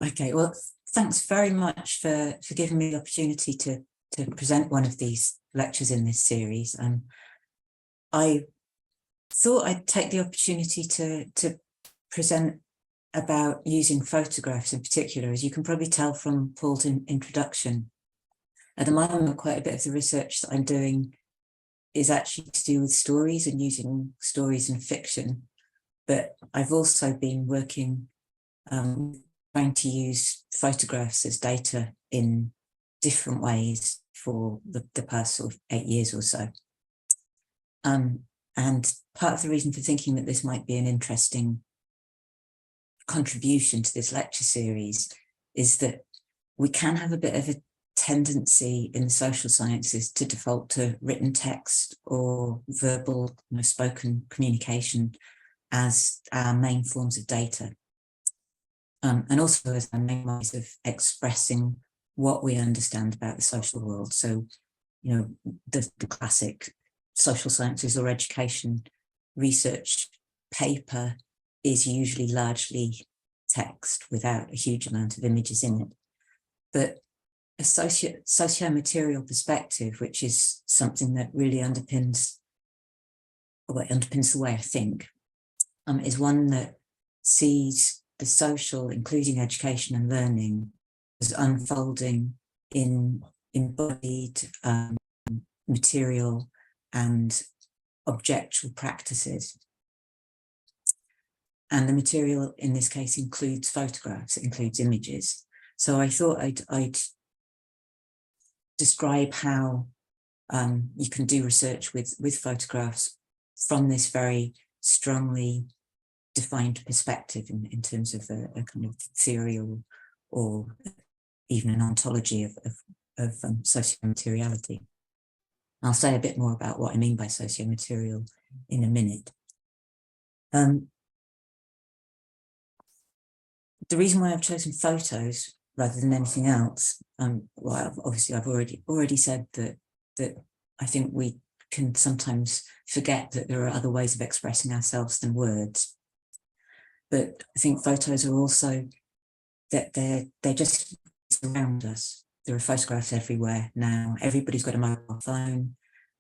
Okay, well, thanks very much for giving me the opportunity to present one of these lectures in this series. I thought I'd take the opportunity to present about using photographs in particular. As you can probably tell from Paul's introduction, at the moment, quite a bit of the research that I'm doing is actually to do with stories and using stories in fiction. But I've also been working trying to use photographs as data in different ways for the past sort of 8 years or so. And part of the reason for thinking that this might be an interesting contribution to this lecture series is that we can have a bit of a tendency in the social sciences to default to written text or verbal, spoken communication as our main forms of data. And also as our main ways of expressing what we understand about the social world. So, the classic social sciences or education research paper is usually largely text without a huge amount of images in it. But a sociomaterial perspective, which is something that really underpins the way I think, is one that sees the social, including education and learning, as unfolding in embodied material and objectual practices. And the material in this case includes photographs, it includes images. So I thought I'd describe how you can do research with photographs from this very strongly defined perspective in terms of a kind of theory or even an ontology of sociomateriality. I'll say a bit more about what I mean by sociomaterial in a minute. The reason why I've chosen photos rather than anything else, well, obviously I've already said that I think we can sometimes forget that there are other ways of expressing ourselves than words. But I think photos are also that they're just around us. There are photographs everywhere now. Everybody's got a mobile phone.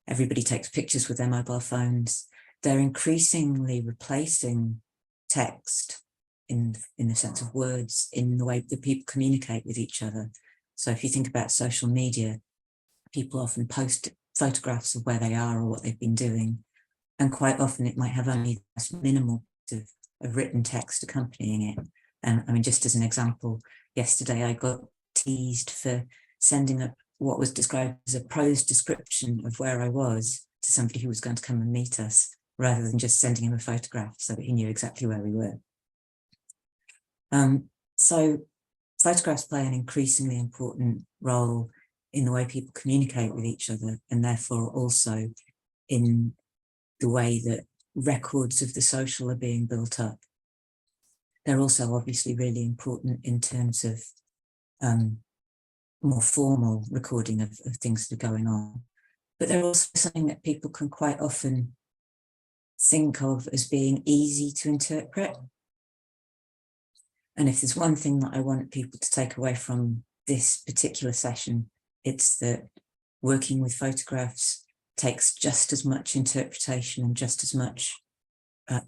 Everybody takes pictures with their mobile phones. They're increasingly replacing text in the sense of words, in the way that people communicate with each other. So if you think about social media, people often post photographs of where they are or what they've been doing. And quite often it might have only a minimal of written text accompanying it. And I mean, just as an example, yesterday I got teased for sending up what was described as a prose description of where I was to somebody who was going to come and meet us, rather than just sending him a photograph so that he knew exactly where we were. So photographs play an increasingly important role in the way people communicate with each other, and therefore also in the way that records of the social are being built up. They're also obviously really important in terms of more formal recording of things that are going on. But they're also something that people can quite often think of as being easy to interpret. And if there's one thing that I want people to take away from this particular session, it's that working with photographs takes just as much interpretation and just as much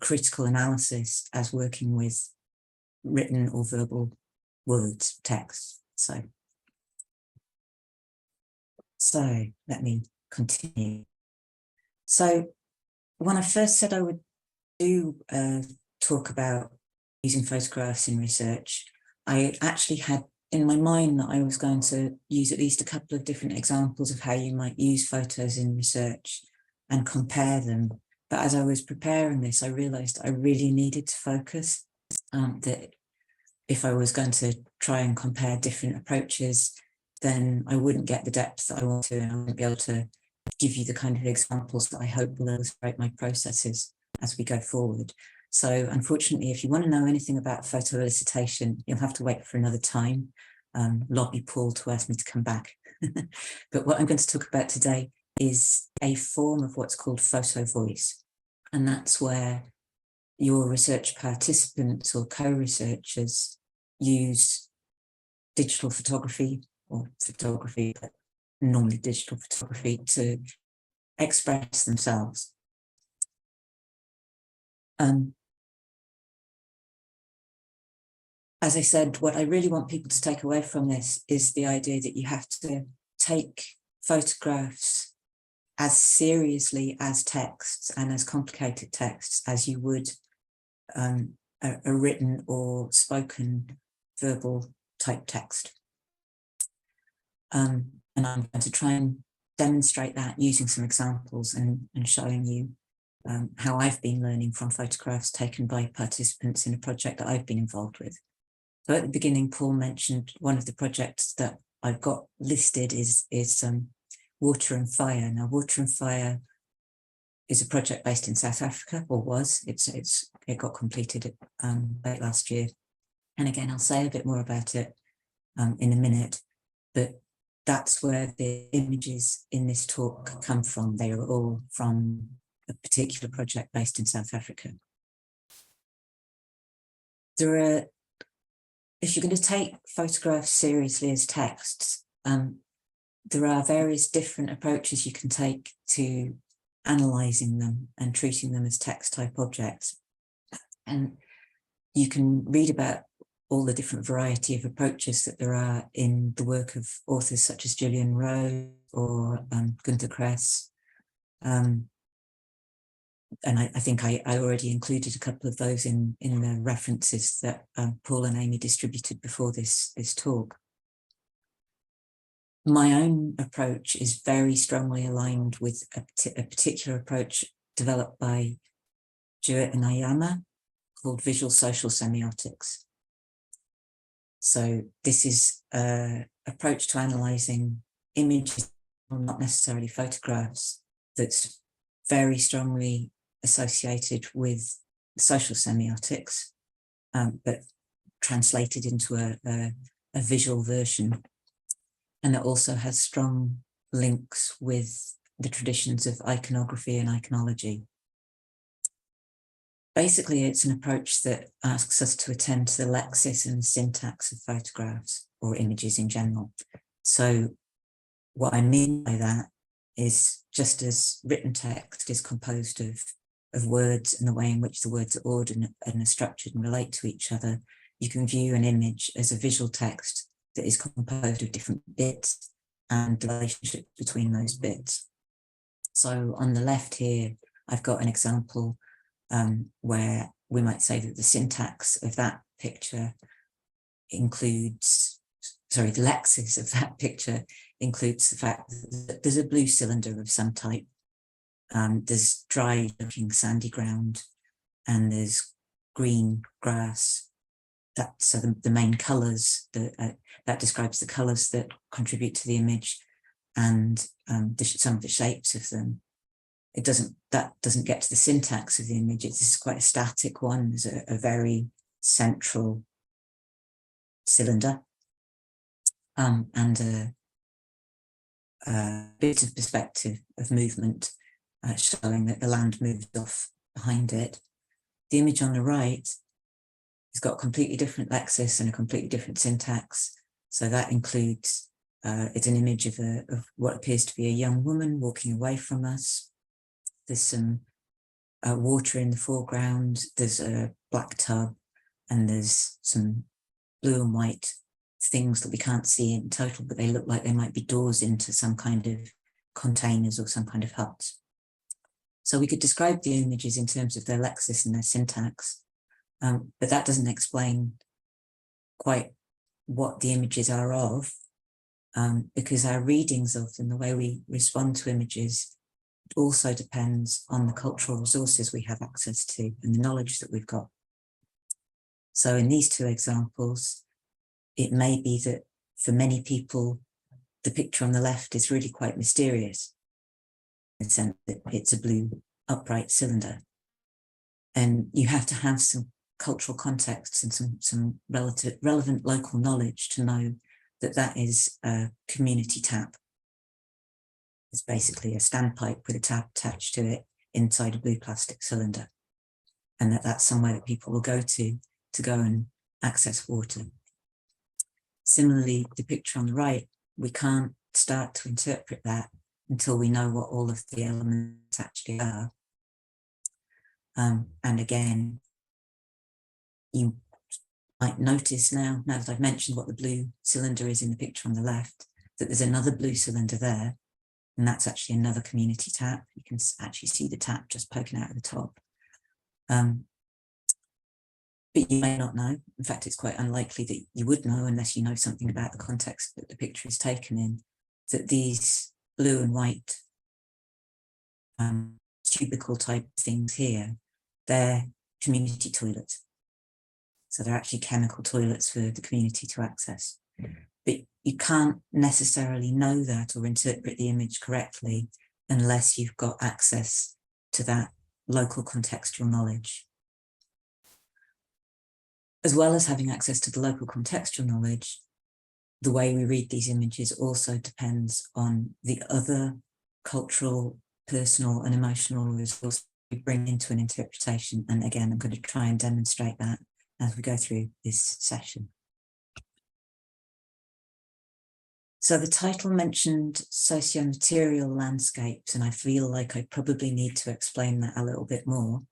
critical analysis as working with written or verbal words, text. So let me continue. So when I first said I would do talk about using photographs in research, I actually had in my mind that I was going to use at least a couple of different examples of how you might use photos in research and compare them. But as I was preparing this, I realized I really needed to focus, that if I was going to try and compare different approaches, then I wouldn't get the depth that I want to, and I wouldn't be able to give you the kind of examples that I hope will illustrate my processes as we go forward. So unfortunately, if you want to know anything about photo elicitation, you'll have to wait for another time. Lobby Paul to ask me to come back. But what I'm going to talk about today is a form of what's called photo voice. And that's where your research participants or co-researchers use digital photography, or photography, but normally digital photography, to express themselves. As I said, what I really want people to take away from this is the idea that you have to take photographs as seriously as texts and as complicated texts as you would a written or spoken verbal type text. And I'm going to try and demonstrate that using some examples and showing you how I've been learning from photographs taken by participants in a project that I've been involved with. So at the beginning, Paul mentioned one of the projects that I've got listed is Water and Fire. Now, Water and Fire is a project based in South Africa, or was. It got completed late last year. And again, I'll say a bit more about it in a minute, but that's where the images in this talk come from. They are all from a particular project based in South Africa. If you're going to take photographs seriously as texts, there are various different approaches you can take to analysing them and treating them as text type objects. And you can read about all the different variety of approaches that there are in the work of authors such as Gillian Rowe or Gunther Kress. And I think I already included a couple of those in the references that Paul and Amy distributed before this talk. My own approach is very strongly aligned with a particular approach developed by Jewett and Ayama called visual social semiotics. So this is an approach to analysing images, not necessarily photographs, that's very strongly associated with social semiotics, but translated into a visual version. And it also has strong links with the traditions of iconography and iconology. Basically, it's an approach that asks us to attend to the lexis and the syntax of photographs or images in general. So what I mean by that is, just as written text is composed of words and the way in which the words are ordered and are structured and relate to each other, you can view an image as a visual text that is composed of different bits and the relationship between those bits. So on the left here, I've got an example where we might say that the syntax of that picture includes, the lexis of that picture includes the fact that there's a blue cylinder of some type, there's dry looking sandy ground, and there's green grass. So the main colours that describes the colours that contribute to the image, and some of the shapes of them. That doesn't get to the syntax of the image. It's quite a static one. There's a very central cylinder and a bit of perspective of movement, showing that the land moves off behind it. The image on the right has got a completely different lexis and a completely different syntax. So that includes, it's an image of what appears to be a young woman walking away from us. There's some water in the foreground, there's a black tub, and there's some blue and white things that we can't see in total, but they look like they might be doors into some kind of containers or some kind of huts. So we could describe the images in terms of their lexis and their syntax, but that doesn't explain quite what the images are of, because our readings of them, the way we respond to images, also depends on the cultural resources we have access to and the knowledge that we've got. So in these two examples, it may be that for many people, the picture on the left is really quite mysterious, in the sense that it's a blue upright cylinder. And you have to have some cultural contexts and some relevant local knowledge to know that that is a community tap. It's basically a standpipe with a tap attached to it inside a blue plastic cylinder. And that's somewhere that people will go to go and access water. Similarly, the picture on the right, we can't start to interpret that until we know what all of the elements actually are. And again, you might notice now that I've mentioned what the blue cylinder is in the picture on the left, that there's another blue cylinder there, and that's actually another community tap. You can actually see the tap just poking out of the top. But you may not know. In fact, it's quite unlikely that you would know unless you know something about the context that the picture is taken in, that these blue and white cubicle type things here, they're community toilets. So they're actually chemical toilets for the community to access. But you can't necessarily know that or interpret the image correctly unless you've got access to that local contextual knowledge. As well as having access to the local contextual knowledge, the way we read these images also depends on the other cultural, personal, and emotional resources we bring into an interpretation. And again, I'm going to try and demonstrate that as we go through this session. So the title mentioned sociomaterial landscapes, and I feel like I probably need to explain that a little bit more.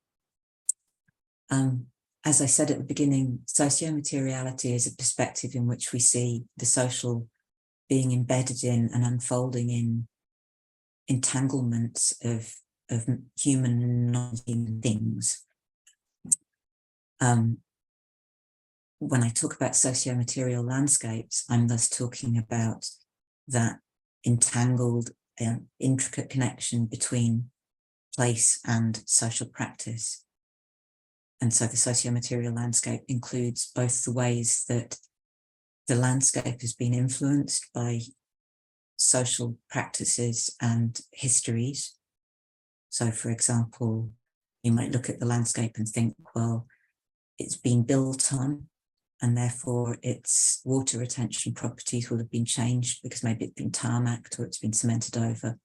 As I said at the beginning, sociomateriality is a perspective in which we see the social being embedded in and unfolding in entanglements of human and non-human things. When I talk about sociomaterial landscapes, I'm thus talking about that entangled, intricate connection between place and social practice. And so the sociomaterial landscape includes both the ways that the landscape has been influenced by social practices and histories. So, for example, you might look at the landscape and think, well, it's been built on, and therefore its water retention properties will have been changed because maybe it's been tarmacked or it's been cemented over.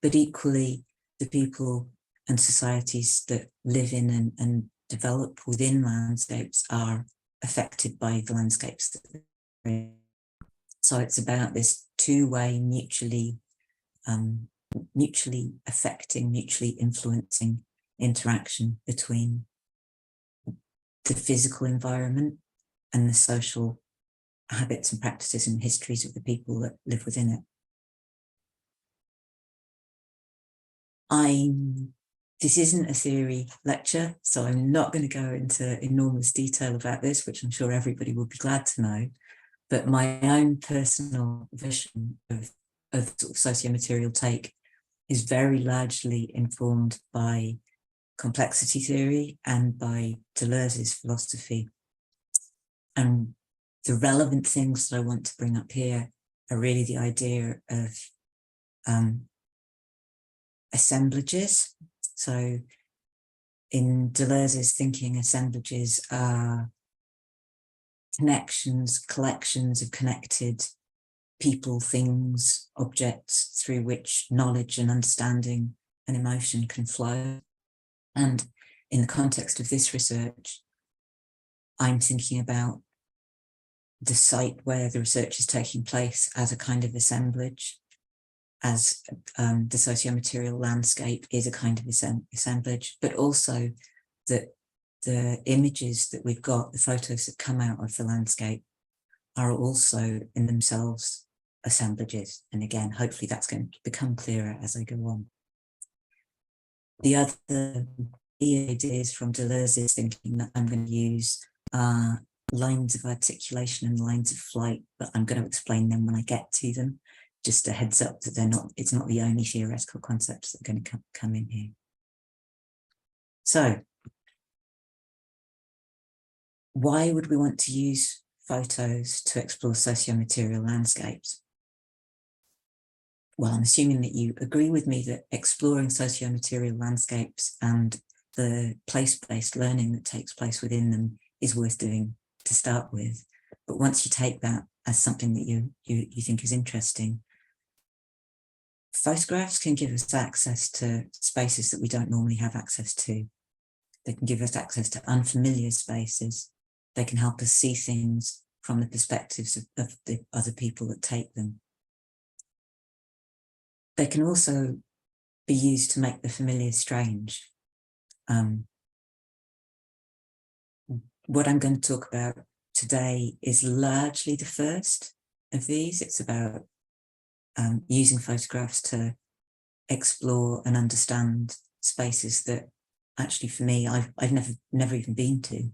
But equally, the people and societies that live in and develop within landscapes are affected by the landscapes that they're in. So it's about this two-way, mutually affecting, mutually influencing interaction between the physical environment and the social habits and practices and histories of the people that live within it. This isn't a theory lecture, so I'm not going to go into enormous detail about this, which I'm sure everybody will be glad to know. But my own personal vision of sort of sociomaterial take is very largely informed by complexity theory and by Deleuze's philosophy. And the relevant things that I want to bring up here are really the idea of assemblages. So in Deleuze's thinking, assemblages are connections, collections of connected people, things, objects through which knowledge and understanding and emotion can flow. And in the context of this research, I'm thinking about the site where the research is taking place as a kind of assemblage, as the sociomaterial landscape is a kind of assemblage, but also that the images that we've got, the photos that come out of the landscape, are also in themselves assemblages. And again, hopefully that's going to become clearer as I go on. The other ideas from Deleuze's thinking that I'm going to use are lines of articulation and lines of flight, but I'm going to explain them when I get to them. Just a heads up that it's not the only theoretical concepts that are going to come in here. So, why would we want to use photos to explore sociomaterial landscapes? Well, I'm assuming that you agree with me that exploring sociomaterial landscapes and the place-based learning that takes place within them is worth doing to start with. But once you take that as something that you think is interesting, photographs can give us access to spaces that we don't normally have access to. They can give us access to unfamiliar spaces. They can help us see things from the perspectives of the other people that take them. They can also be used to make the familiar strange. What I'm going to talk about today is largely the first of these. It's about using photographs to explore and understand spaces that actually for me I've never even been to,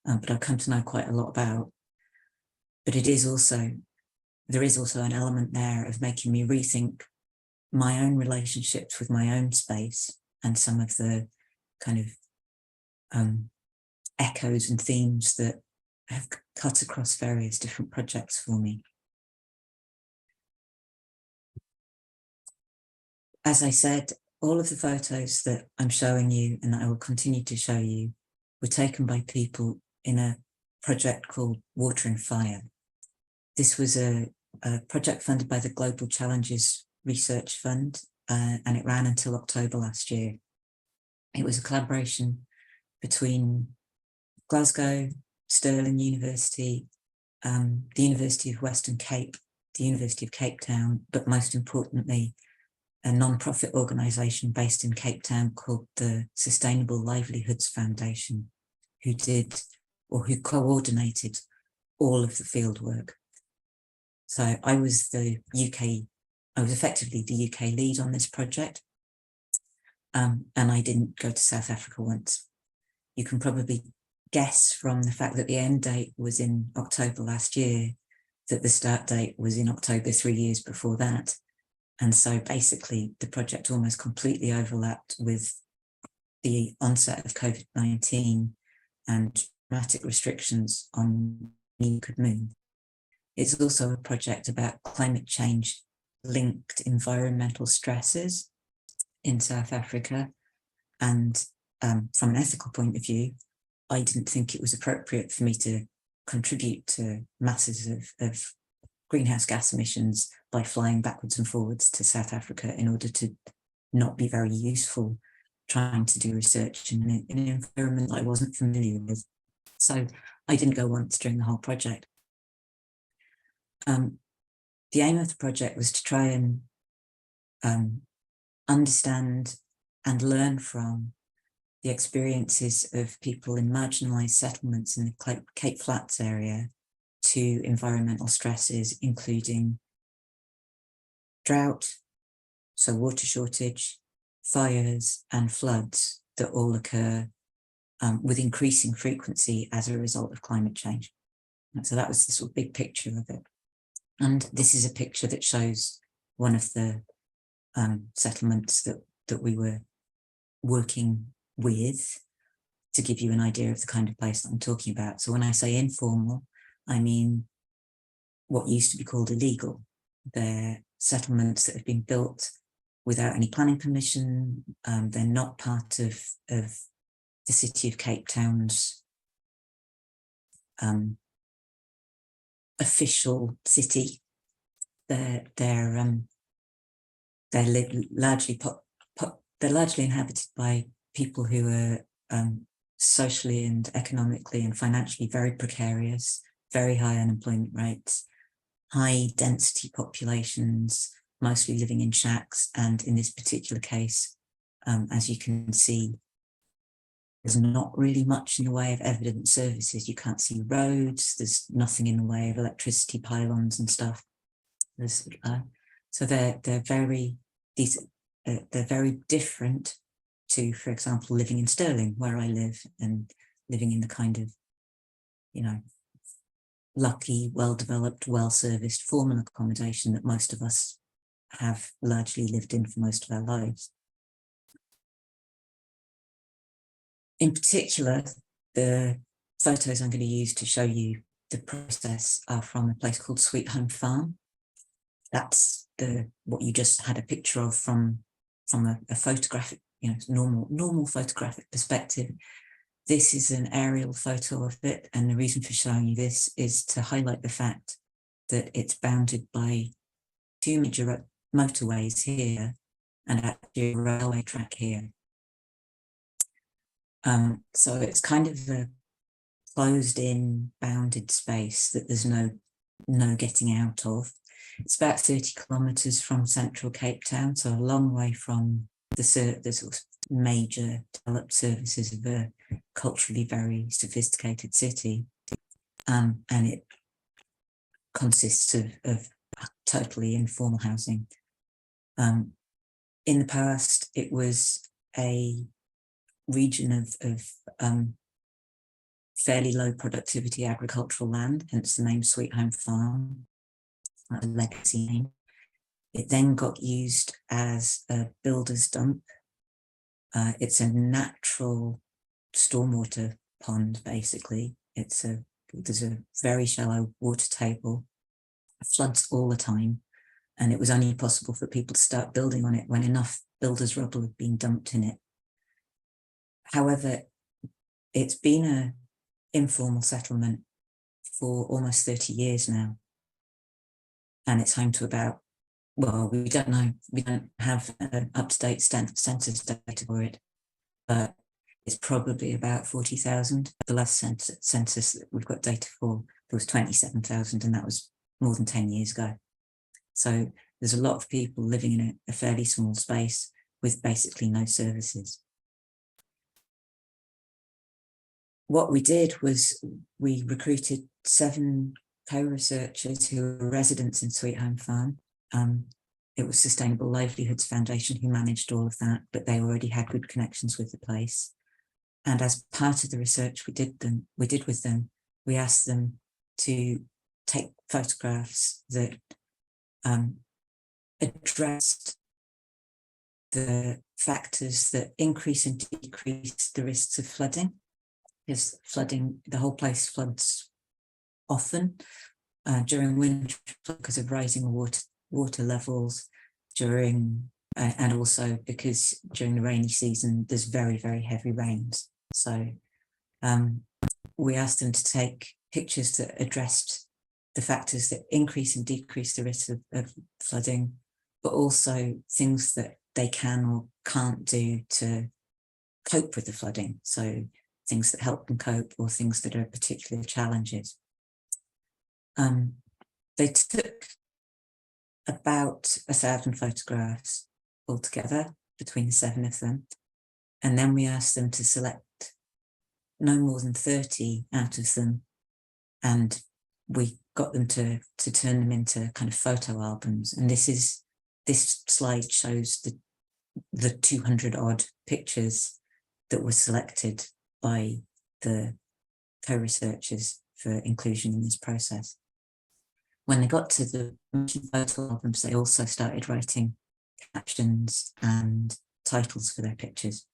but I've come to know quite a lot about. But there is also an element there of making me rethink my own relationships with my own space and some of the kind of echoes and themes that have cut across various different projects for me. As I said, all of the photos that I'm showing you and that I will continue to show you were taken by people in a project called Water and Fire. This was a project funded by the Global Challenges Research Fund, and it ran until October last year. It was a collaboration between Glasgow, Stirling University, the University of Western Cape, the University of Cape Town, but most importantly, a non-profit organisation based in Cape Town called the Sustainable Livelihoods Foundation, who coordinated all of the field work. So I was effectively the UK lead on this project, and I didn't go to South Africa once. You can probably guess from the fact that the end date was in October last year that the start date was in October 3 years before that. And so basically the project almost completely overlapped with the onset of COVID-19 and dramatic restrictions on when you could move. It's also a project about climate change linked environmental stresses in South Africa. And from an ethical point of view, I didn't think it was appropriate for me to contribute to masses of greenhouse gas emissions by flying backwards and forwards to South Africa in order to not be very useful trying to do research in an environment I wasn't familiar with. So I didn't go once during the whole project. The aim of the project was to try and understand and learn from the experiences of people in marginalised settlements in the Cape Flats area to environmental stresses, including drought, so water shortage, fires and floods that all occur with increasing frequency as a result of climate change. So that was the sort of big picture of it. And this is a picture that shows one of the settlements that we were working with, to give you an idea of the kind of place that I'm talking about. So when I say informal, I mean what used to be called illegal. They're settlements that have been built without any planning permission. They're not part of the city of Cape Town's official city. They're largely inhabited by people who are socially and economically and financially very precarious, very high unemployment rates, high density populations, mostly living in shacks. And in this particular case, as you can see, there's not really much in the way of evident services. You can't see roads. There's nothing in the way of electricity pylons and stuff. So they're very different to, for example, living in Stirling, where I live, and living in the kind of, lucky, well-developed, well-serviced formal accommodation that most of us have largely lived in for most of our lives. In particular, the photos I'm going to use to show you the process are from a place called Sweet Home Farm. That's what you just had a picture of from a photographic, normal photographic perspective. This is an aerial photo of it, and the reason for showing you this is to highlight the fact that it's bounded by two major motorways here and actually a railway track here. So it's kind of closed in, bounded space that there's no getting out of. It's about 30 kilometres from central Cape Town, so a long way from the sort of major developed services of a culturally very sophisticated city. And it consists of totally informal housing. In the past, it was a region of fairly low productivity agricultural land, hence the name Sweet Home Farm, a legacy name. It then got used as a builder's dump. It's a natural stormwater pond, basically. There's a very shallow water table, it floods all the time, and it was only possible for people to start building on it when enough builders' rubble had been dumped in it. However, it's been an informal settlement for almost 30 years now, and it's home to about, well, we don't know, we don't have an up-to-date census data for it, but it's probably about 40,000. The last census that we've got data for, there was 27,000, and that was more than 10 years ago. So there's a lot of people living in a fairly small space with basically no services. What we did was we recruited 7 co-researchers who were residents in Sweet Home Farm. It was Sustainable Livelihoods Foundation who managed all of that, but they already had good connections with the place. And as part of the research we did with them, we asked them to take photographs that addressed the factors that increase and decrease the risks of flooding. Because flooding, the whole place floods often during winter because of rising water levels, and also because during the rainy season there's very, very heavy rains. So we asked them to take pictures that addressed the factors that increase and decrease the risk of flooding, but also things that they can or can't do to cope with the flooding. So things that help them cope or things that are particular challenges. They took about 1,000 photographs altogether between the 7 of them. And then we asked them to select no more than 30 out of them. And we got them to turn them into kind of photo albums. And this slide shows the 200 odd pictures that were selected by the co-researchers for inclusion in this process. When they got to the photo albums, they also started writing captions and titles for their pictures.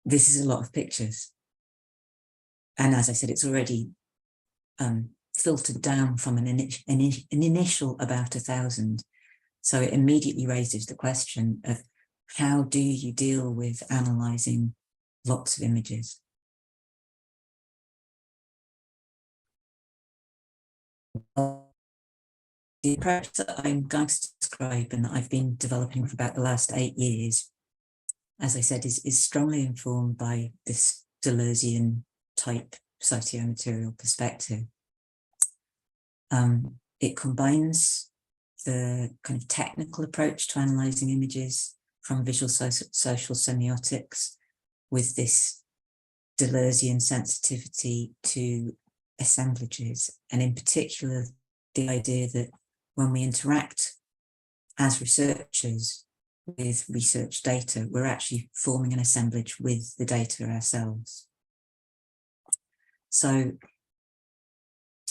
This is a lot of pictures. And as I said, it's already filtered down from an initial about 1,000. So it immediately raises the question of how do you deal with analysing lots of images? The approach that I'm going to describe and that I've been developing for about the last 8 years, as I said, is strongly informed by this Deleuzian type sociomaterial perspective. It combines the kind of technical approach to analysing images from visual social semiotics with this Deleuzian sensitivity to assemblages, and in particular the idea that when we interact as researchers with research data, we're actually forming an assemblage with the data ourselves. So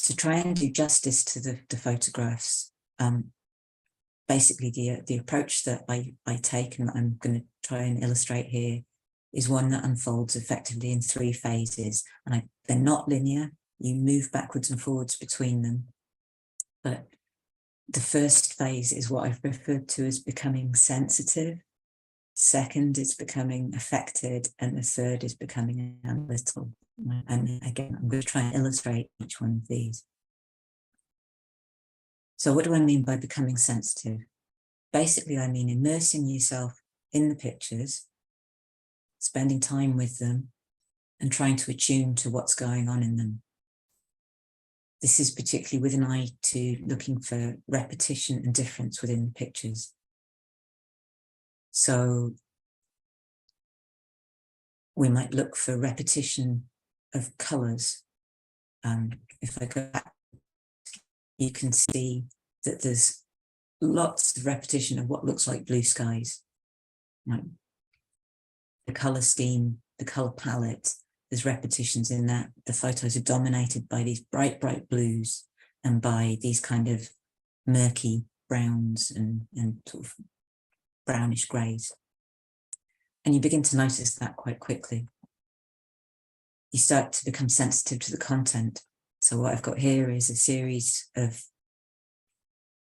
to try and do justice to the photographs, basically the approach that I take and that I'm going to try and illustrate here is one that unfolds effectively in 3 phases. And they're not linear, you move backwards and forwards between them. But the first phase is what I've referred to as becoming sensitive. Second is becoming affected, and the third is becoming analytical. And again, I'm going to try and illustrate each one of these. So what do I mean by becoming sensitive? Basically, I mean immersing yourself in the pictures, spending time with them, and trying to attune to what's going on in them. This is particularly with an eye to looking for repetition and difference within the pictures. So we might look for repetition of colours. If I go back, you can see that there's lots of repetition of what looks like blue skies. Right? The colour scheme, the colour palette, there's repetitions in that. The photos are dominated by these bright, bright blues and by these kind of murky browns and sort of brownish greys. And you begin to notice that quite quickly. You start to become sensitive to the content. So what I've got here is a series of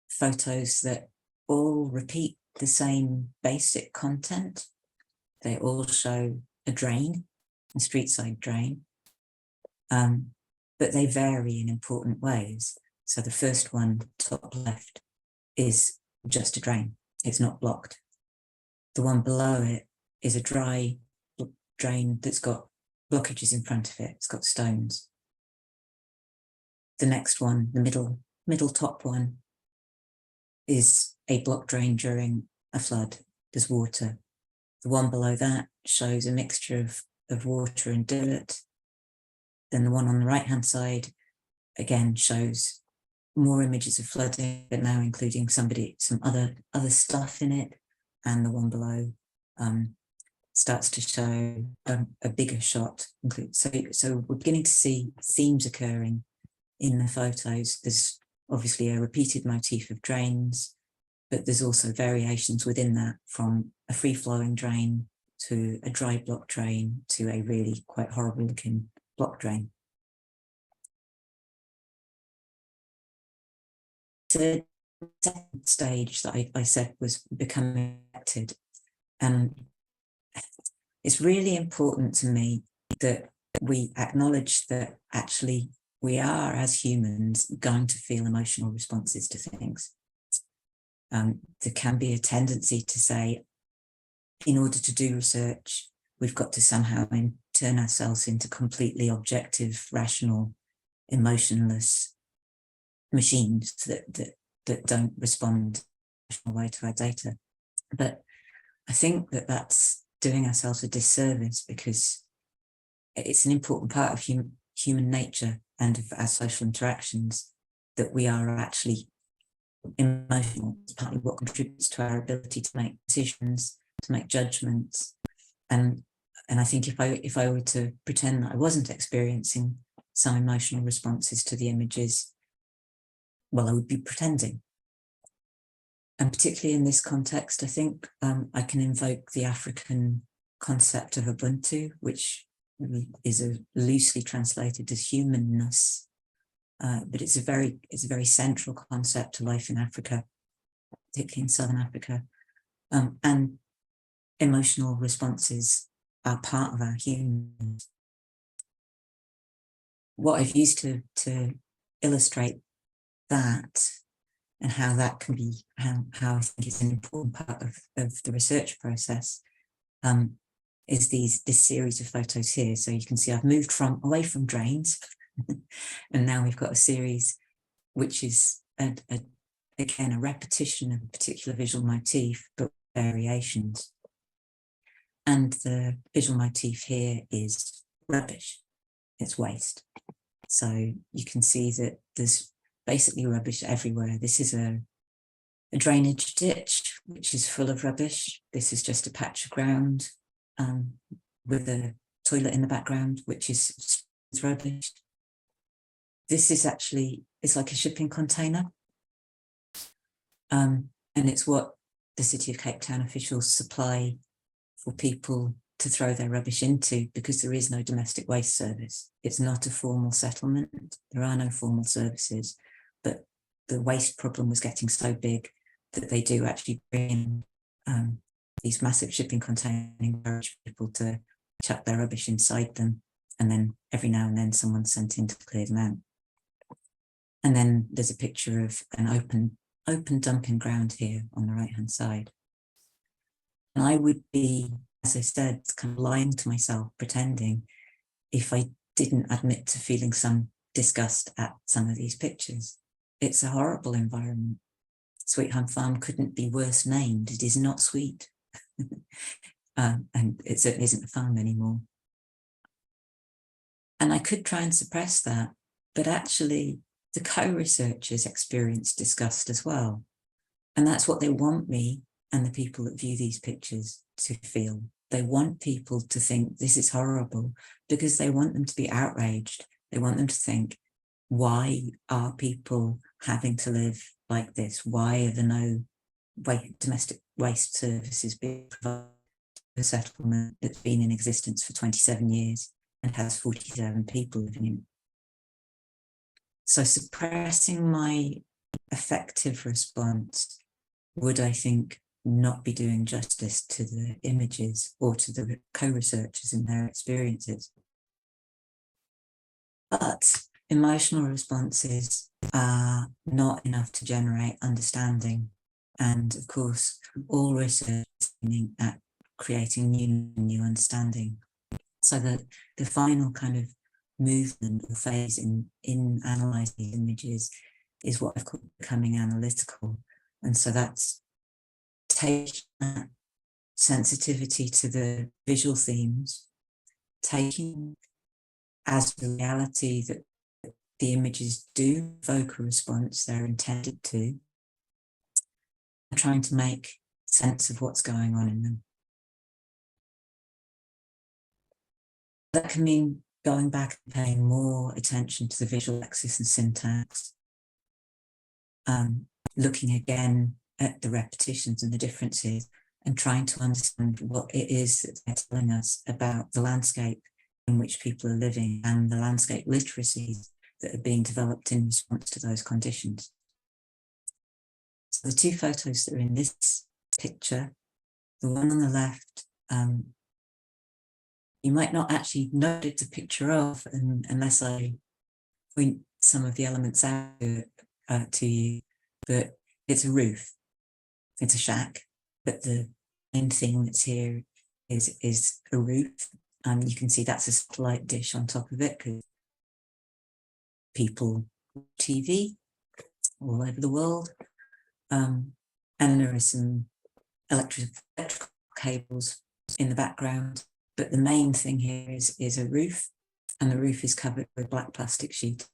photos that all repeat the same basic content. They all show a drain, a street side drain, but they vary in important ways. So the first one, top left, is just a drain. It's not blocked. The one below it is a dry drain that's got blockages in front of it. It's got stones. The next one, the middle top one, is a block drain during a flood. There's water. The one below that shows a mixture of water and dirt. Then the one on the right-hand side, again, shows more images of flooding, but now including some other stuff in it. And the one below starts to show a bigger shot. So we're beginning to see themes occurring in the photos. There's obviously a repeated motif of drains, but there's also variations within that, from a free-flowing drain to a dry block drain to a really quite horrible looking block drain. The second stage that I said was becoming connected. And it's really important to me that we acknowledge that actually we are, as humans, going to feel emotional responses to things. There can be a tendency to say, in order to do research, we've got to somehow turn ourselves into completely objective, rational, emotionless machines that don't respond in a way to our data. But I think that that's doing ourselves a disservice, because it's an important part of human nature and of our social interactions that we are actually emotional. It's partly what contributes to our ability to make decisions, to make judgments. And I think if I were to pretend that I wasn't experiencing some emotional responses to the images, well, I would be pretending. And particularly in this context, I think I can invoke the African concept of Ubuntu, which is loosely translated as humanness, but it's a very central concept to life in Africa, particularly in Southern Africa. And emotional responses are part of our humanness. What I've used to illustrate that, and how that can be, how I think it's an important part of the research process, is this series of photos here. So you can see I've moved away from drains, and now we've got a series which is again a repetition of a particular visual motif, but variations. And the visual motif here is rubbish. It's waste. So you can see that there's basically rubbish everywhere. This is a drainage ditch, which is full of rubbish. This is just a patch of ground with a toilet in the background, which is rubbish. This is actually, it's like a shipping container. And it's what the City of Cape Town officials supply for people to throw their rubbish into, because there is no domestic waste service. It's not a formal settlement. There are no formal services, but the waste problem was getting so big that they do actually bring in these massive shipping containers, encourage people to chuck their rubbish inside them, and then every now and then someone's sent in to clear them out. And then there's a picture of an open dumping ground here on the right-hand side. And I would be, as I said, kind of lying to myself, pretending if I didn't admit to feeling some disgust at some of these pictures. It's a horrible environment. Sweet Home Farm couldn't be worse named. It is not sweet. And it certainly isn't a farm anymore. And I could try and suppress that, but actually the co-researchers experience disgust as well. And that's what they want me and the people that view these pictures to feel. They want people to think this is horrible because they want them to be outraged. They want them to think, why are people having to live like this? Why are there no domestic waste services being provided to a settlement that's been in existence for 27 years and has 47 people living in it? So suppressing my effective response would, I think, not be doing justice to the images or to the co-researchers and their experiences. But emotional responses are not enough to generate understanding. And of course, all research is aiming at creating new understanding. So that the final kind of movement or phase in analysing images is what I've called becoming analytical. And so that's taking that sensitivity to the visual themes, taking as the reality that the images do evoke a response they're intended to, and trying to make sense of what's going on in them. That can mean going back and paying more attention to the visual lexis and syntax, looking again at the repetitions and the differences, and trying to understand what it is that they're telling us about the landscape in which people are living and the landscape literacies that are being developed in response to those conditions. So the two photos that are in this picture, the one on the left, you might not actually know it's a picture of, unless I point some of the elements out to you, but it's a roof, it's a shack, but the main thing that's here is a roof. You can see that's a satellite dish on top of it because people TV all over the world. And there are some electrical cables in the background, but the main thing here is a roof, and the roof is covered with black plastic sheet.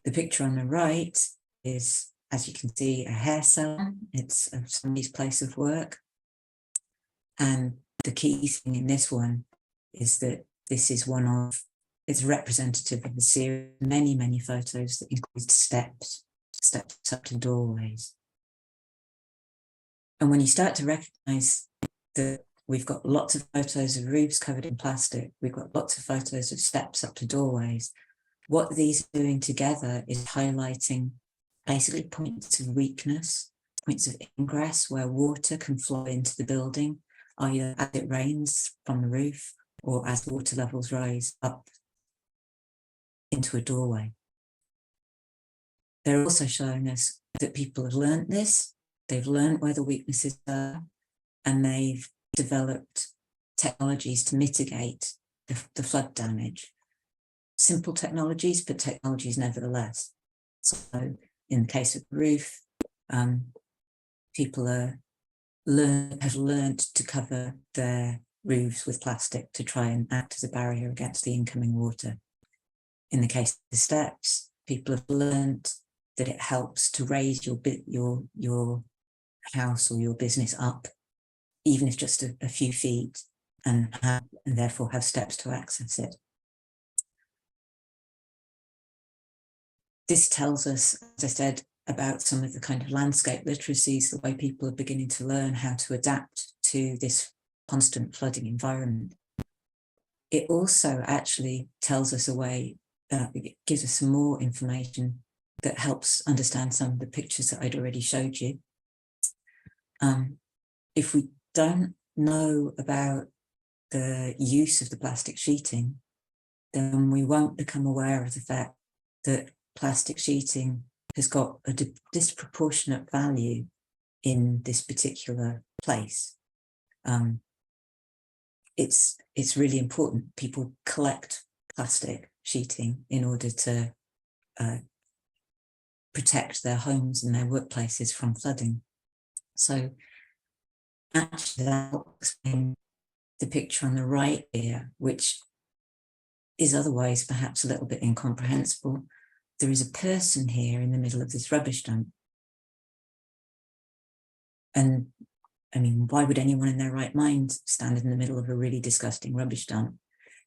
The picture on the right is, as you can see, a hair salon. It's somebody's place of work. And the key thing in this one is that this is it's representative of a series of many photos that include steps up to doorways. And when you start to recognize that we've got lots of photos of roofs covered in plastic, we've got lots of photos of steps up to doorways, what these are doing together is highlighting basically points of weakness, points of ingress where water can flow into the building, either as it rains from the roof or as water levels rise up into a doorway. They're also showing us that people have learned this, they've learned where the weaknesses are, and they've developed technologies to mitigate the flood damage. Simple technologies, but technologies nevertheless. So in the case of the roof, people have learned to cover their roofs with plastic to try and act as a barrier against the incoming water. In the case of the steps, people have learned that it helps to raise your house or your business up, even if just a few feet, and therefore have steps to access it. This tells us, as I said, about some of the kind of landscape literacies, the way people are beginning to learn how to adapt to this constant flooding environment. It also actually tells us a way, it gives us some more information that helps understand some of the pictures that I'd already showed you. If we don't know about the use of the plastic sheeting, then we won't become aware of the fact that plastic sheeting has got a disproportionate value in this particular place. it's really important. People collect plastic sheeting in order to protect their homes and their workplaces from flooding. So actually that explains the picture on the right here, which is otherwise perhaps a little bit incomprehensible. There is a person here in the middle of this rubbish dump. And I mean, why would anyone in their right mind stand in the middle of a really disgusting rubbish dump?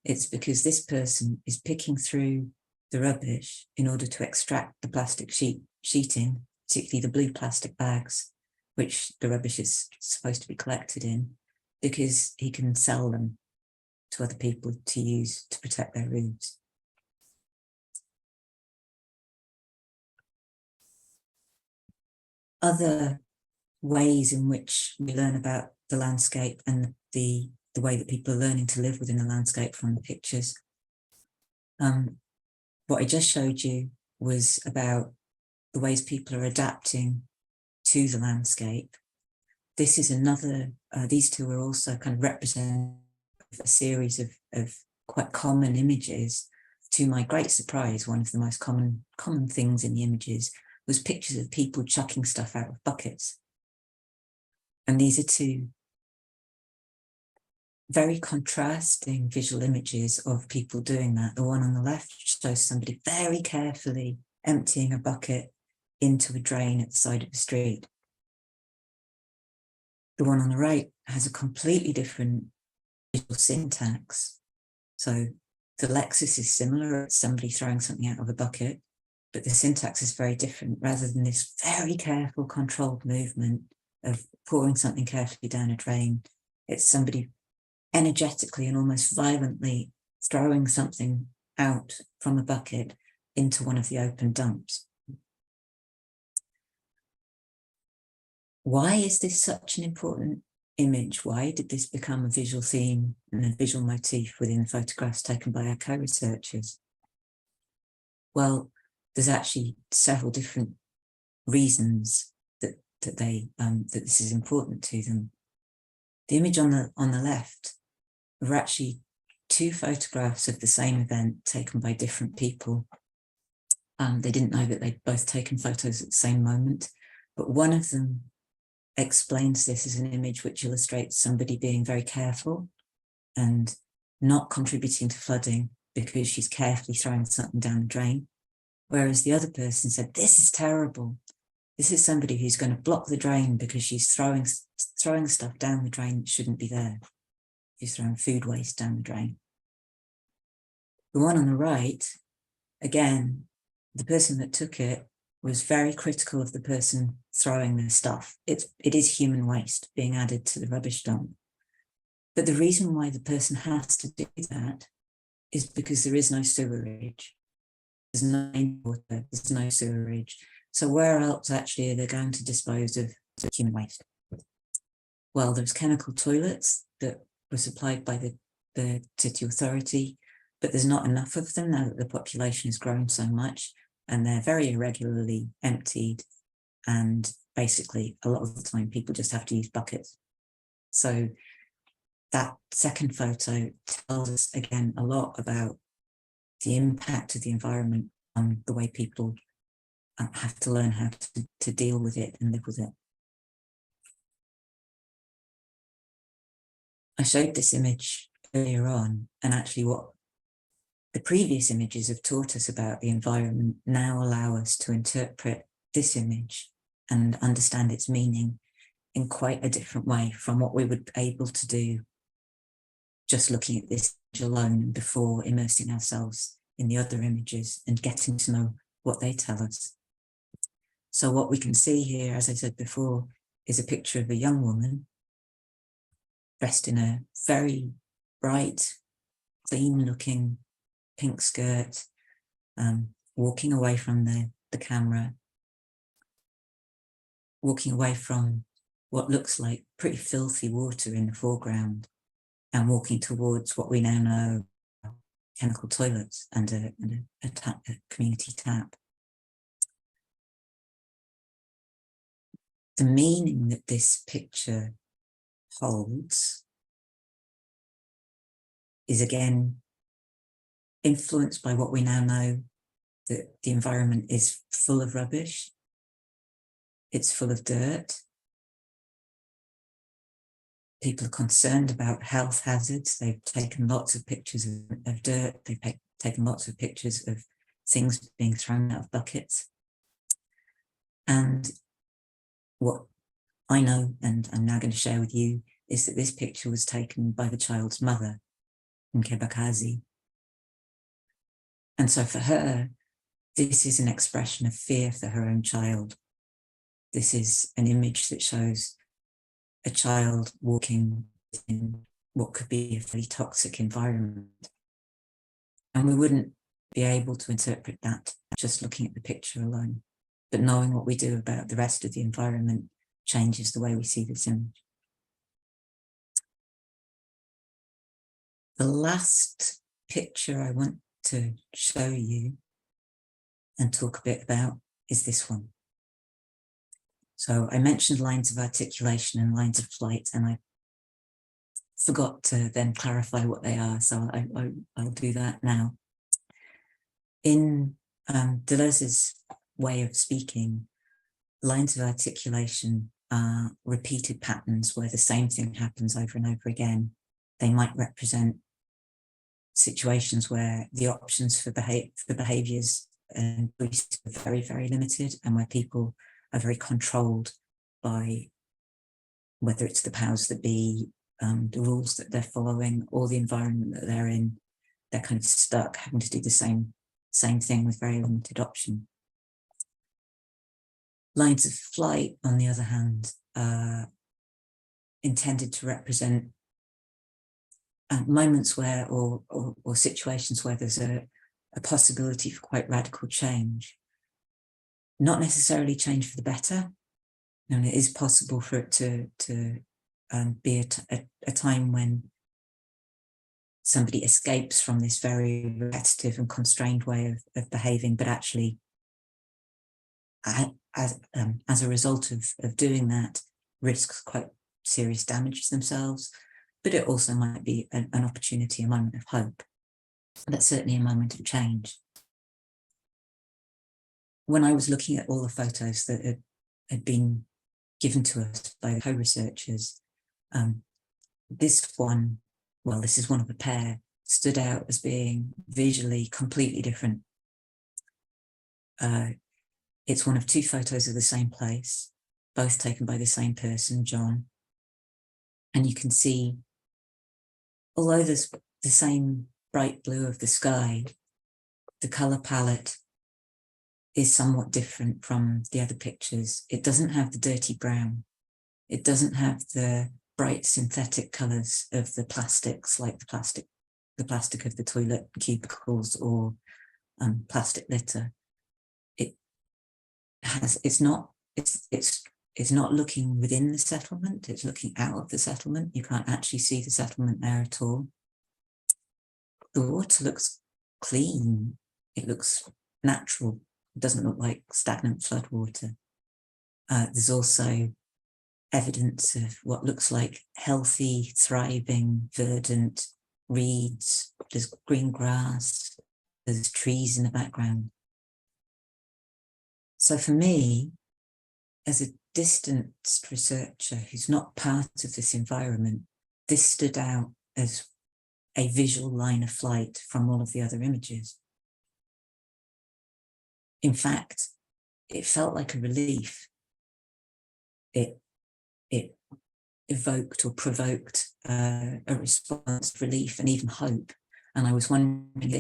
It's because this person is picking through the rubbish in order to extract the plastic sheeting, particularly the blue plastic bags, which the rubbish is supposed to be collected in, because he can sell them to other people to use to protect their roofs. Other ways in which we learn about the landscape and the way that people are learning to live within the landscape from the pictures. What I just showed you was about the ways people are adapting to the landscape. This is another, these two are also kind of represent a series of quite common images. To my great surprise, one of the most common things in the images was pictures of people chucking stuff out of buckets. And these are two very contrasting visual images of people doing that. The one on the left shows somebody very carefully emptying a bucket into a drain at the side of the street. The one on the right has a completely different visual syntax. So the lexis is similar, it's somebody throwing something out of a bucket, but the syntax is very different. Rather than this very careful, controlled movement of pouring something carefully down a drain, it's somebody energetically and almost violently throwing something out from a bucket into one of the open dumps. Why is this such an important image? Why did this become a visual theme and a visual motif within the photographs taken by our co-researchers? Well, there's actually several different reasons that this is important to them. The image on the left were actually two photographs of the same event taken by different people. They didn't know that they'd both taken photos at the same moment, but one of them explains this as an image which illustrates somebody being very careful and not contributing to flooding because she's carefully throwing something down the drain. Whereas the other person said, this is terrible. This is somebody who's going to block the drain because she's throwing stuff down the drain that shouldn't be there. She's throwing food waste down the drain. The one on the right, again, the person that took it was very critical of the person throwing their stuff. It is human waste being added to the rubbish dump. But the reason why the person has to do that is because there is no sewerage. There's no water, there's no sewerage. So where else actually are they going to dispose of human waste? Well, there's chemical toilets that were supplied by the city authority, but there's not enough of them now that the population has grown so much, and they're very irregularly emptied. And basically, a lot of the time, people just have to use buckets. So that second photo tells us, again, a lot about the impact of the environment on the way people have to learn how to deal with it and live with it. I showed this image earlier on, and actually what the previous images have taught us about the environment now allow us to interpret this image and understand its meaning in quite a different way from what we would be able to do just looking at this image alone before immersing ourselves in the other images and getting to know what they tell us. So what we can see here, as I said before, is a picture of a young woman dressed in a very bright, clean-looking pink skirt, walking away from the camera, walking away from what looks like pretty filthy water in the foreground, and walking towards what we now know are chemical toilets and a community tap. The meaning that this picture holds is again influenced by what we now know, that the environment is full of rubbish. It's full of dirt. People are concerned about health hazards. They've taken lots of pictures of dirt. They've taken lots of pictures of things being thrown out of buckets. And what I know, and I'm now going to share with you, is that this picture was taken by the child's mother in Kebakazi. And so for her, this is an expression of fear for her own child. This is an image that shows a child walking in what could be a very toxic environment. And we wouldn't be able to interpret that just looking at the picture alone. But knowing what we do about the rest of the environment changes the way we see this image. The last picture I want to show you and talk a bit about is this one. So I mentioned lines of articulation and lines of flight, and I forgot to then clarify what they are, so I'll do that now. In Deleuze's way of speaking, lines of articulation are repeated patterns where the same thing happens over and over again. They might represent situations where the options for behaviours and choices are very, very limited, and where people are very controlled by whether it's the powers that be, the rules that they're following, or the environment that they're in. They're kind of stuck having to do the same thing with very limited option. Lines of flight, on the other hand, are intended to represent moments where, or situations where there's a possibility for quite radical change. Not necessarily change for the better. And it is possible for it to be a time when somebody escapes from this very repetitive and constrained way of behaving, but actually, as a result of doing that, risks quite serious damage to themselves. But it also might be an opportunity, a moment of hope. That's certainly a moment of change. When I was looking at all the photos that had been given to us by the co-researchers, this one, well, this is one of a pair, stood out as being visually completely different. It's one of two photos of the same place, both taken by the same person, John. And you can see, although there's the same bright blue of the sky, the colour palette is somewhat different from the other pictures. It doesn't have the dirty brown. It doesn't have the bright synthetic colours of the plastics, like the plastic of the toilet cubicles or plastic litter. It's not looking within the settlement. It's looking out of the settlement. You can't actually see the settlement there at all. The water looks clean. It looks natural. It doesn't look like stagnant flood water. There's also evidence of what looks like healthy, thriving, verdant reeds. There's green grass. There's trees in the background. So for me, as a distanced researcher who's not part of this environment, this stood out as a visual line of flight from all of the other images. In fact, it felt like a relief. It evoked or provoked a response, relief, and even hope. And I was wondering,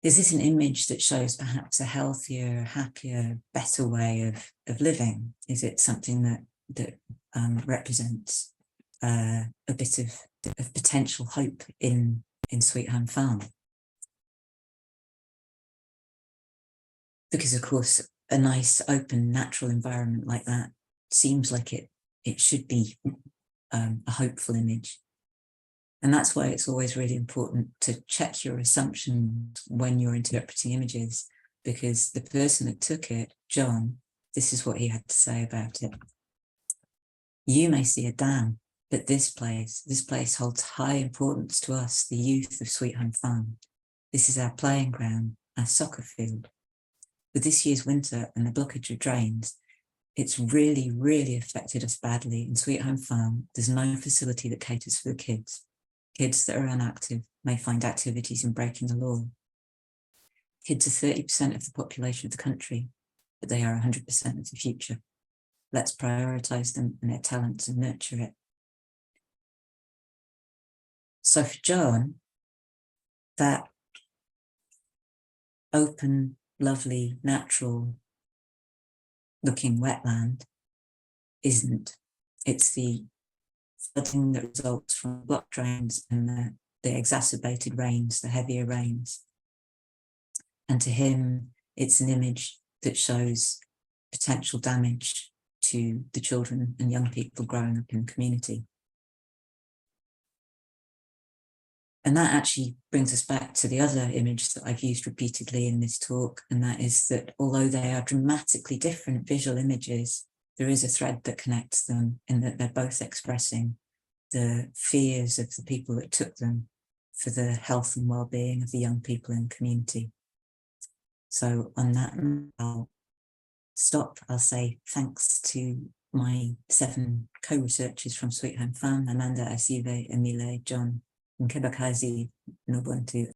is this an image that shows perhaps a healthier, happier, better way of living? Is it something that represents a bit of potential hope in Sweet Home Farm? Because of course, a nice, open, natural environment like that seems like it should be a hopeful image. And that's why it's always really important to check your assumptions when you're interpreting images, because the person that took it, John, this is what he had to say about it. You may see a dam, But this place holds high importance to us, the youth of Sweet Home Farm. This is our playing ground, our soccer field. With this year's winter and the blockage of drains, it's really, really affected us badly. In Sweet Home Farm, there's no facility that caters for the kids. Kids that are inactive may find activities in breaking the law. Kids are 30% of the population of the country, but they are 100% of the future. Let's prioritise them and their talents and nurture it. So for John, that open, lovely, natural looking wetland isn't. It's the flooding that results from block drains and the exacerbated rains, the heavier rains. And to him, it's an image that shows potential damage to the children and young people growing up in the community. And that actually brings us back to the other image that I've used repeatedly in this talk, and that is that although they are dramatically different visual images, there is a thread that connects them in that they're both expressing the fears of the people that took them for the health and well-being of the young people in the community. So on that, I'll stop. I'll say thanks to my 7 co-researchers from Sweet Home Farm, Amanda, Asive, Emile, John, and Kebakazi Nobuntu.